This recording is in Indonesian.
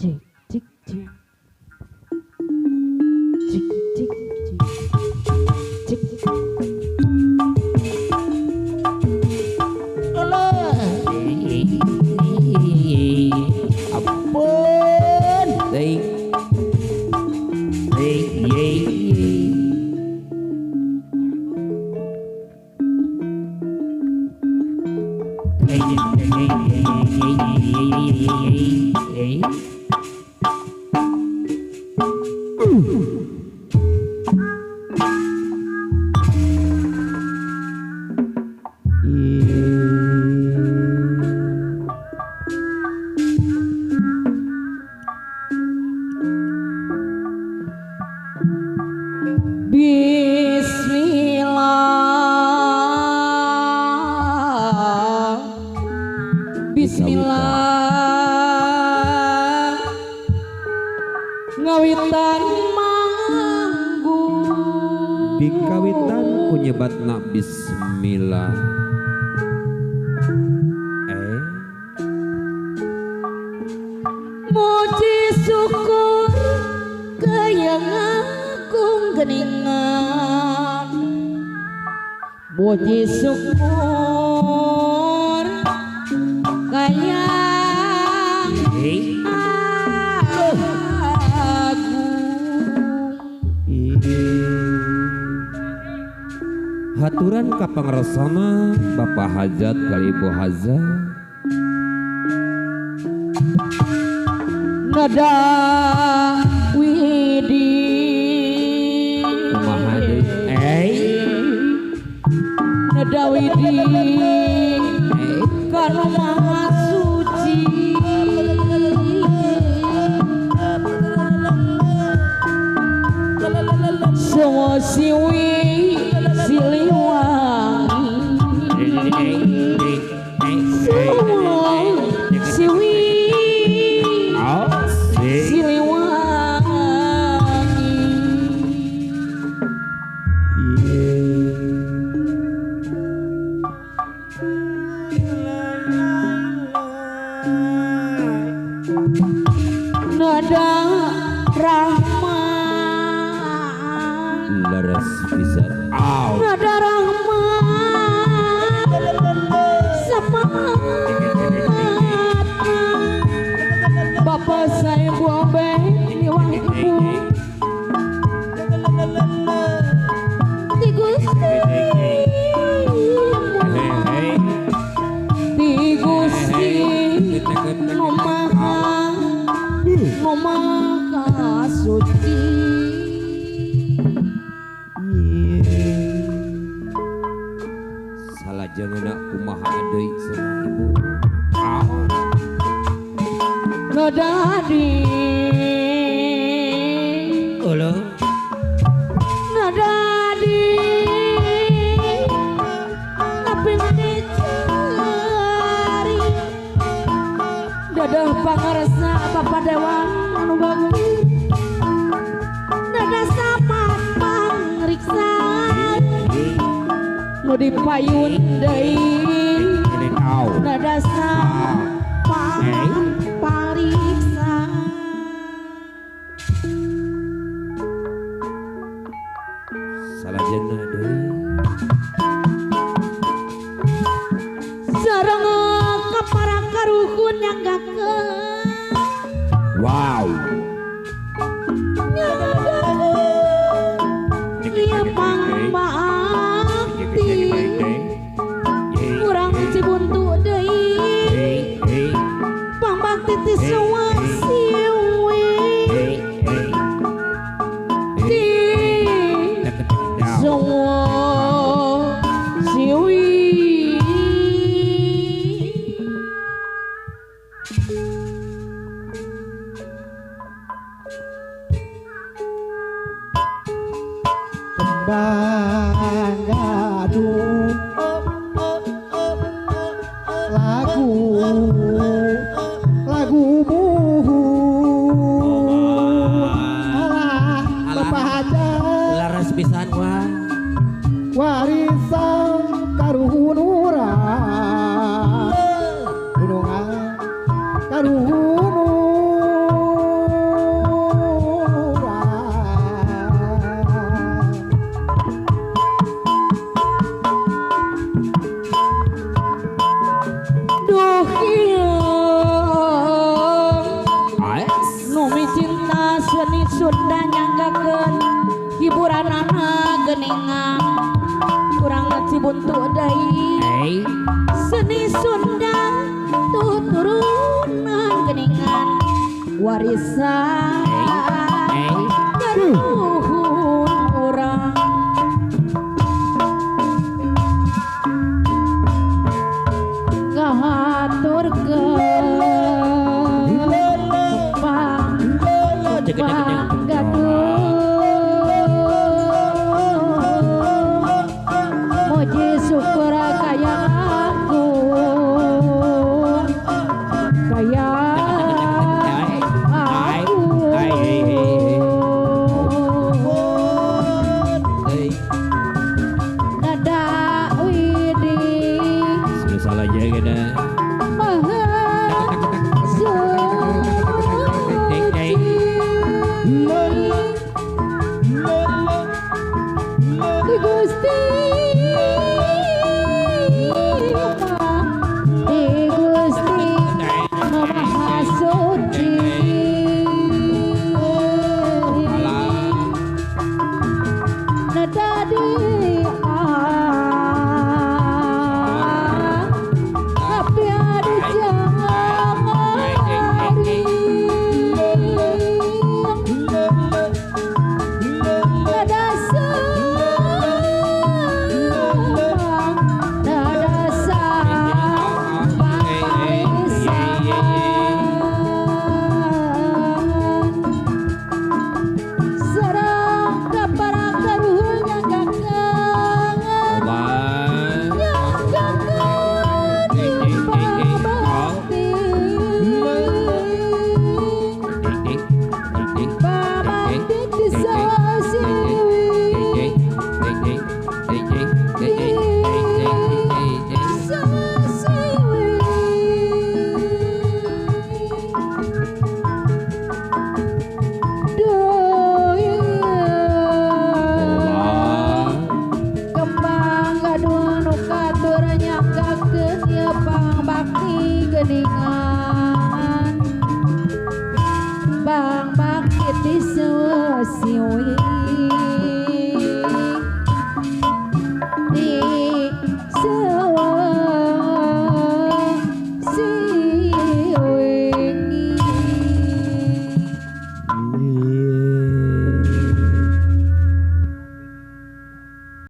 Cik cik cik cik cik cik cik. Ampun, Bismillah, Bismillah, ngawitan manggung. dikawitan ku nyebatna bismillah. Muji syukur kayang agung geningan. Muji syukur kayang agung. Haturan ka pangresana Bapak Hajat kali Ibu Hazat. Nada widi Kumaha deui? nada widi kanu maha suci semua siwi siliwangi semua siwi nada rahman Laras pisan. nada rahman semangat Bapak saya buang bayi wang ibu di Gusti di Gusti nu maha suci. Salajengna kumaha deui cenah Ibu? Ngadadi Eueuh. Ngadadi tapi dicari dadah pangarsa Bapak Dewa anu bagus dadah sapat pangriksa nu dipayun deui dadah sapat pariksa Salajengna deui. sareng kapara karuhun nyanggakeun Wow. ieu pangbakti urang cibuntu deui pangbakti ti sawasiwi ti sawasiwi kembang gaduh lagu buhu alah Bapak Hajat Laras pisan wah. warisan karuhun urang gunungan karuhun Sunda nyanggakeun hiburan anak geningan kurang cibuntu deui seni Sunda tuturunan geningan warisan karuhun urang Moji syukur kaya aku kaya nada widi salah jaga Bang Bakit di siwi